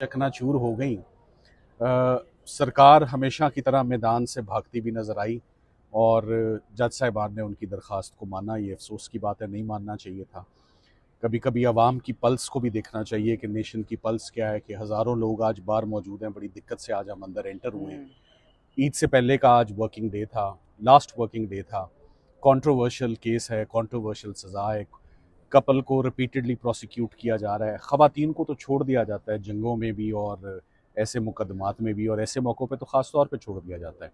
चकनाचूर हो गई। सरकार हमेशा की तरह मैदान से भागती भी नज़र आई और जज साहिबान ने उनकी दरख्वास्त को माना। ये अफसोस की बात है, नहीं मानना चाहिए था। कभी कभी आवाम की पल्स को भी देखना चाहिए कि नेशन की पल्स क्या है, कि हज़ारों लोग आज बाहर मौजूद हैं, बड़ी दिक्कत से आज हम अंदर एंटर हुए हैं। ईद से पहले का आज वर्किंग डे था, लास्ट वर्किंग डे था। कंट्रोवर्शियल केस है, कंट्रोवर्शियल सज़ा है। कपल को रिपीटेडली प्रोसिक्यूट किया जा रहा है। ख़वातीन को तो छोड़ दिया जाता है जंगों में भी और ऐसे मुकदमात में भी, और ऐसे मौक़ों पे तो ख़ास तौर पे छोड़ दिया जाता है।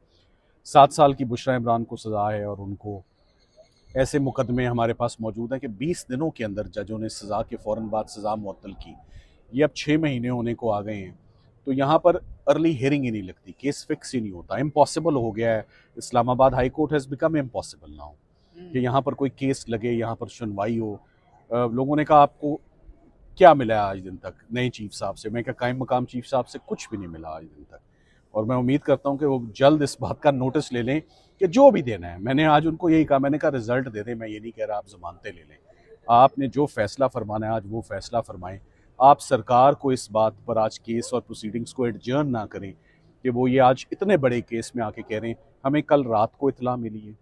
7 साल की बुशरा इमरान को सज़ा है और उनको ऐसे मुकदमे हमारे पास मौजूद हैं कि 20 दिनों के अंदर जजों ने सज़ा के फ़ौरन बाद सज़ा मुअत्तल की। ये अब 6 महीने होने को आ गए हैं। तो यहाँ पर अर्ली हियरिंग ही नहीं लगती, केस फिक्स ही नहीं होता, इम्पॉसिबल हो गया है। Islamabad high court has become impossible now कि यहाँ पर कोई केस लगे, यहाँ पर सुनवाई हो। लोगों ने कहा आपको क्या मिला है आज दिन तक नए चीफ साहब से? मैं क्या कायम मकाम चीफ साहब से कुछ भी नहीं मिला आज दिन तक। और मैं उम्मीद करता हूँ कि वो जल्द इस बात का नोटिस ले लें कि जो भी देना है, मैंने आज उनको यही कहा, मैंने कहा रिजल्ट दे दें। मैं ये नहीं कह रहा आप जमानतें ले लें, आपने जो फैसला फरमाना है आज वो फैसला फरमाएं। आप सरकार को इस बात पर आज केस और प्रोसीडिंग्स को एडजर्न ना करें कि वो ये आज इतने बड़े केस में आके कह रहे हैं हमें कल रात को इतला मिली है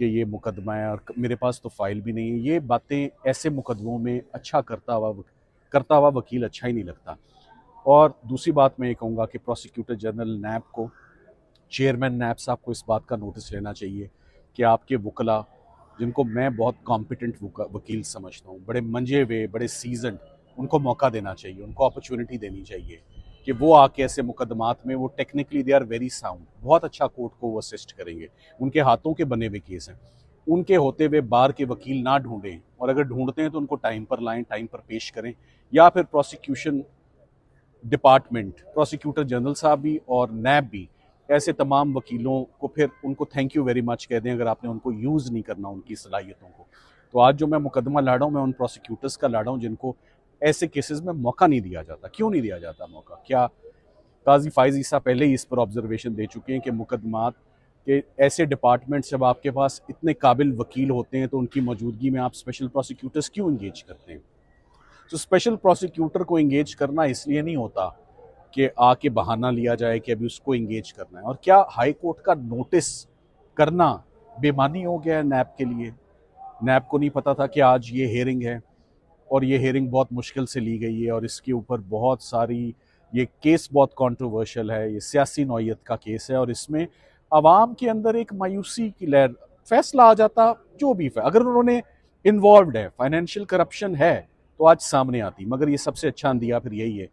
कि ये मुकदमा है और मेरे पास तो फाइल भी नहीं है। ये बातें ऐसे मुकदमों में अच्छा करता हुआ वकील अच्छा ही नहीं लगता। और दूसरी बात मैं ये कहूँगा कि प्रोसिक्यूटर जनरल नैब को, चेयरमैन नैब साहब को इस बात का नोटिस लेना चाहिए कि आपके वकला, जिनको मैं बहुत कॉम्पिटेंट वकील समझता हूँ, बड़े मंजे हुए, बड़े सीजनड, उनको मौका देना चाहिए, उनको अपॉर्चुनिटी देनी चाहिए कि वो आके ऐसे मुकदमात में, वो technically they are very sound, बहुत अच्छा कोर्ट को वो असिस्ट करेंगे। उनके हाथों के बने हुए केस हैं, उनके होते हुए बार के वकील ना ढूंढें, और अगर ढूंढते हैं तो उनको टाइम पर लाएं, टाइम पर पेश करें। या फिर प्रोसिक्यूशन डिपार्टमेंट, प्रोसिक्यूटर जनरल साहब भी और नैब भी ऐसे तमाम वकीलों को फिर उनको थैंक यू वेरी मच कह दें अगर आपने उनको यूज़ नहीं करना उनकी सलाहियतों को। तो आज जो मैं मुकदमा लड़ रहा हूँ, मैं उन प्रोसिक्यूटर्स का लड़ रहा हूँ जिनको ऐसे केसेस में मौका नहीं दिया जाता। क्यों नहीं दिया जाता मौका? क्या काजी फाइज ईसा पहले ही इस पर ऑब्जर्वेशन दे चुके हैं कि मुकदमात के ऐसे डिपार्टमेंट्स, जब आपके पास इतने काबिल वकील होते हैं तो उनकी मौजूदगी में आप स्पेशल प्रोसिक्यूटर्स क्यों इंगेज करते हैं? तो स्पेशल प्रोसिक्यूटर को इंगेज करना इसलिए नहीं होता कि आके बहाना लिया जाए कि अभी उसको इंगेज करना है। और क्या हाई कोर्ट का नोटिस करना बेमानी हो गया है नैब के लिए? नैब को नहीं पता था कि आज ये हेयरिंग है, और ये हेयरिंग बहुत मुश्किल से ली गई है, और इसके ऊपर बहुत सारी, ये केस बहुत कंट्रोवर्शियल है, ये सियासी नौयत का केस है, और इसमें आवाम के अंदर एक मायूसी की लहर, फैसला आ जाता जो भी अगर उन्होंने इन्वॉल्व है, फाइनेंशियल करप्शन है तो आज सामने आती। मगर ये सबसे अच्छा अंदिया फिर यही है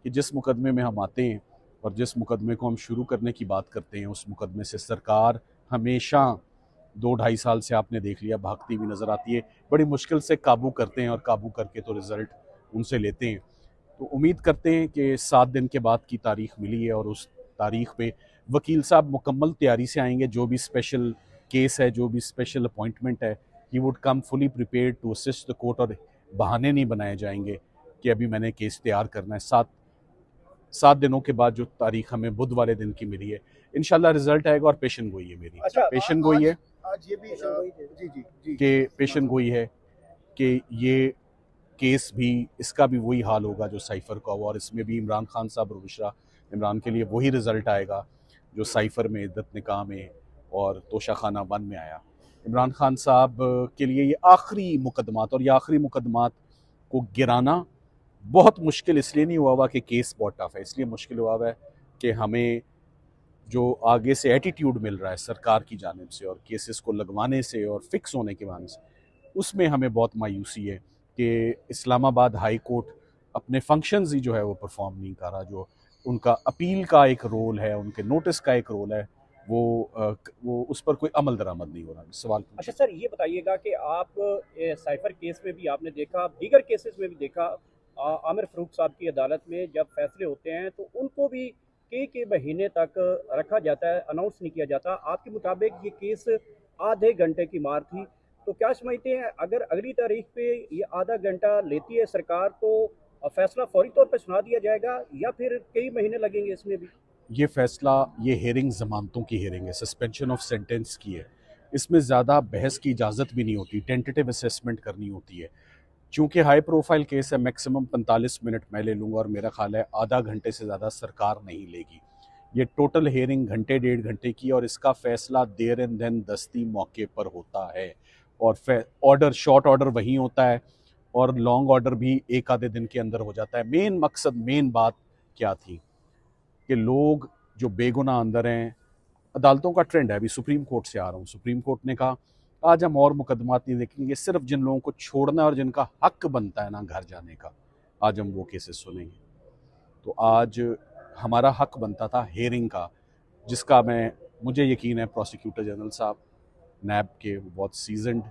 कि जिस मुकदमे में हम आते हैं और जिस मुकदमे को हम शुरू करने की बात करते हैं, उस मुकदमे से सरकार हमेशा 2-2.5 साल से आपने देख लिया भागती हुई नज़र आती है। बड़ी मुश्किल से काबू करते हैं, और काबू करके तो रिज़ल्ट उनसे लेते हैं। तो उम्मीद करते हैं कि 7 दिन के बाद की तारीख मिली है, और उस तारीख पे वकील साहब मुकम्मल तैयारी से आएंगे। जो भी स्पेशल केस है, जो भी स्पेशल अपॉइंटमेंट है, he would come fully prepared to assist the court, और बहाने नहीं बनाए जाएंगे कि अभी मैंने केस तैयार करना है। 7 दिनों के बाद जो तारीख हमें बुध वाले दिन की मिली है, इंशाल्लाह रिजल्ट आएगा, और पेशन गोई है मेरी। अच्छा, पेशन गोई है आज ये भी जी जी जी कि पेशन गोई है कि ये केस भी, इसका भी वही हाल होगा जो साइफर का हुआ, और इसमें भी इमरान खान साहब और बुशरा इमरान के लिए वही रिजल्ट आएगा जो साइफर में, इद्दत निकाह में और तोशा खाना 1 में आया। इमरान खान साहब के लिए ये आखिरी मुकदमात, और ये आखिरी मुकदमात को गिराना बहुत मुश्किल इसलिए नहीं हुआ हुआ कि केस बहुत टफ है, इसलिए मुश्किल हुआ हुआ है कि हमें जो आगे से एटीट्यूड मिल रहा है सरकार की जानिब से, और केसेस को लगवाने से और फिक्स होने के बहाने से, उसमें हमें बहुत मायूसी है कि इस्लामाबाद हाई कोर्ट अपने फंक्शंस ही जो है वो परफॉर्म नहीं कर रहा। जो उनका अपील का एक रोल है, उनके नोटिस का एक रोल है, वो उस पर कोई अमल दरामद नहीं हो रहा। सवाल अच्छा सर, ये बताइएगा कि आप साइफर केस में भी आपने देखा, दीगर केसेस में भी देखा, आमिर फ़ारूक साहब की अदालत में जब फैसले होते हैं तो उनको भी कई महीने तक रखा जाता है, अनाउंस नहीं किया जाता। आपके मुताबिक ये केस आधे घंटे की मार थी, तो क्या समझते हैं अगर अगली तारीख पे ये आधा घंटा लेती है सरकार तो फैसला फौरी तौर पर सुना दिया जाएगा, या फिर कई महीने लगेंगे इसमें भी? ये फैसला, ये हेयरिंग जमानतों की हेयरिंग है, सस्पेंशन ऑफ सेंटेंस की है। इसमें ज़्यादा बहस की इजाज़त भी नहीं होती, टेंटेटिव असेसमेंट करनी होती है। चूँकि हाई प्रोफाइल केस है, मैक्सिमम 45 मिनट मैं ले लूँगा और मेरा ख्याल है आधा घंटे से ज़्यादा सरकार नहीं लेगी। ये टोटल हियरिंग घंटे 1.5 घंटे की और इसका फ़ैसला देर एंड देन दस्ती मौके पर होता है और ऑर्डर शॉर्ट ऑर्डर वहीं होता है और लॉन्ग ऑर्डर भी एक आधे दिन के अंदर हो जाता है। मेन मकसद, मेन बात क्या थी कि लोग जो बेगुनाह अंदर हैं, अदालतों का ट्रेंड है, अभी सुप्रीम कोर्ट से आ रहा हूँ, सुप्रीम कोर्ट ने कहा आज हम और मुकदमात नहीं देखेंगे, सिर्फ जिन लोगों को छोड़ना है और जिनका हक बनता है ना घर जाने का, आज हम वो केसेस सुनेंगे। तो आज हमारा हक बनता था हेयरिंग का, जिसका मुझे यकीन है प्रोसिक्यूटर जनरल साहब नैब के बहुत सीजनड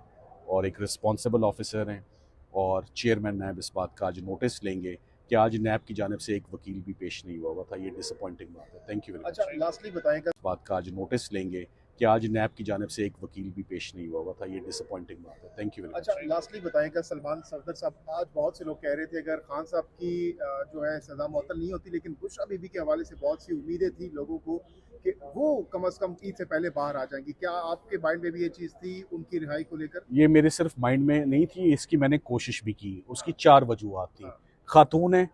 और एक रिस्पॉन्सिबल ऑफिसर हैं और चेयरमैन नैब इस बात का आज नोटिस लेंगे कि आज नैब की जानिब से एक वकील भी पेश नहीं हुआ था। ये डिसअपॉइंटिंग बात है। Thank you very much. अच्छा, लास्टली बताएगा इस बात का आज नोटिस लेंगे कि आज नैब की जानिब से एक वकील भी पेश नहीं हुआ था। ये डिसअपॉइंटिंग बात है। Thank you very much. अच्छा, लास्टली बताएगा सलमान सफदर साहब, आज बहुत से लोग कह रहे थे अगर खान साहब की जो है सजा मुअत्तल नहीं होती, लेकिन बुशरा बीबी के हवाले से बहुत सी उम्मीदें थी लोगों को कि वो कम से कम ईद से पहले बाहर आ जाएंगी। क्या आपके माइंड में भी ये चीज़ थी उनकी रिहाई को लेकर? ये मेरे सिर्फ माइंड में नहीं थी, इसकी मैंने कोशिश भी की। उसकी 4 वजूहात थी। खातून है,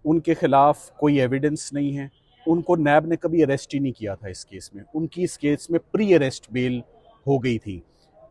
उनके खिलाफ कोई एविडेंस नहीं है, उनको नैब ने कभी अरेस्ट ही नहीं किया था इस केस में, उनकी इस केस में प्री अरेस्ट बेल हो गई थी।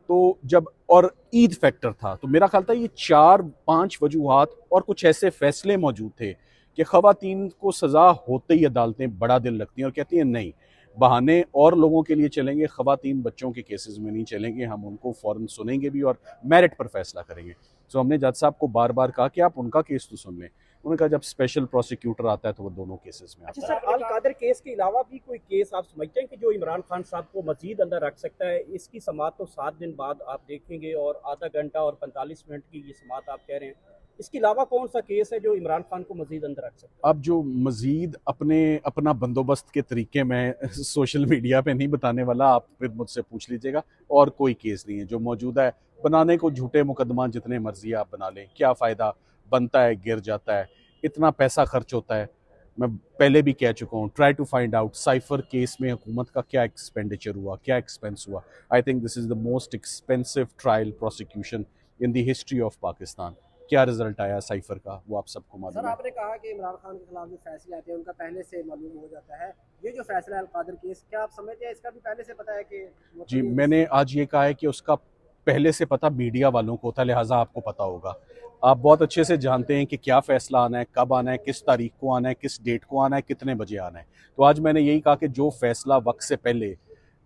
तो जब और ईद फैक्टर था, तो मेरा ख्याल था ये 4-5 वजूहात और कुछ ऐसे फैसले मौजूद थे कि ख़वातीन को सज़ा होते ही अदालतें बड़ा दिल रखती हैं और कहती हैं नहीं, बहाने और लोगों के लिए चलेंगे, ख़वातीन बच्चों के केसेस में नहीं चलेंगे, हम उनको फ़ौरन सुनेंगे भी और मेरिट पर फैसला करेंगे। तो हमने जज साहब को बार बार कहा कि आप उनका केस तो सुन लें। उन्होंने कहा जब स्पेशल प्रोसिक्यूटर आता है तो वो दोनों केसेस में आता अच्छा है। सर, अल कादर केस के अलावा भी कोई केस आप समझते हैं कि जो इमरान खान साहब को मजीद अंदर रख सकता है? इसकी समाअत तो 7 दिन बाद आप देखेंगे और आधा घंटा और 45 मिनट की ये समाअत आप कह रहे हैं। इसके अलावा कौन सा केस है जो इमरान खान को मजीद अंदर रख सकता है? अब जो मजीद अपना बंदोबस्त के तरीके मैं सोशल मीडिया पे नहीं बताने वाला, आप फिर मुझसे पूछ लीजिएगा। और कोई केस नहीं है जो मौजूदा है। बनाने को झूठे मुकदमा जितने मर्जी आप बना लें, क्या फ़ायदा? बनता है, गिर जाता है, इतना पैसा खर्च होता है। मैं पहले भी कह चुका हूँ, try to find out cipher case में हुकूमत का क्या एक्सपेंडिचर हुआ, क्या एक्सपेंस हुआ। I think this is the most expensive trial prosecution in the history of Pakistan. क्या रिजल्ट आया साइफर का, वो आप सबको मालूम सर, है। आपने कहा कि इमरान खान के खिलाफ जो फैसले आते हैं उनका पहले से मालूम हो जाता है। ये जो फैसला है अल कादर केस, क्या आप समझते हैं इसका भी पहले से पता है कि जी, मैंने आज ये कहा है कि उसका पहले से पता मीडिया वालों को था, लिहाजा आपको पता होगा। आप बहुत अच्छे से जानते हैं कि क्या फ़ैसला आना है, कब आना है, किस तारीख को आना है, किस डेट को आना है, कितने बजे आना है। तो आज मैंने यही कहा कि जो फ़ैसला वक्त से पहले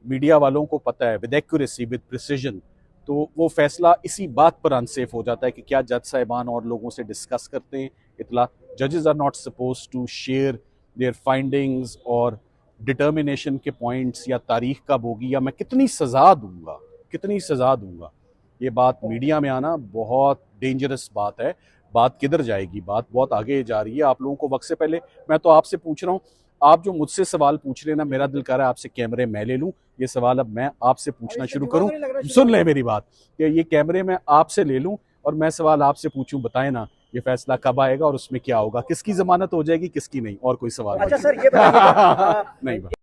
मीडिया वालों को पता है, विद एक्यूरेसी, विद प्रिसीजन, तो वो फ़ैसला इसी बात पर अनसेफ हो जाता है कि क्या जज साहिबान और लोगों से डिस्कस करते हैं इतला। जजेस are not suppose to share their findings और डिटर्मिनेशन के पॉइंट्स या तारीख कब होगी या मैं कितनी सज़ा दूंगा। ये बात मीडिया में आना बहुत डेंजरस बात है। बात किधर जाएगी? बात बहुत आगे जा रही है। आप लोगों को वक्त से पहले, मैं तो आपसे पूछ रहा हूँ, आप जो मुझसे सवाल पूछ रहे हैं ना, मेरा दिल कर रहा है आपसे कैमरे मैं ले लूँ। ये सवाल अब मैं आपसे पूछना शुरू करूँ। सुन ले मेरी बात, कि ये कैमरे मैं आपसे ले लूँ और मैं सवाल आपसे पूछूं, बताएं ना ये फैसला कब आएगा और उसमें क्या होगा, किसकी जमानत हो जाएगी, किसकी नहीं, और कोई सवाल अच्छा सर, ये बताइए नहीं।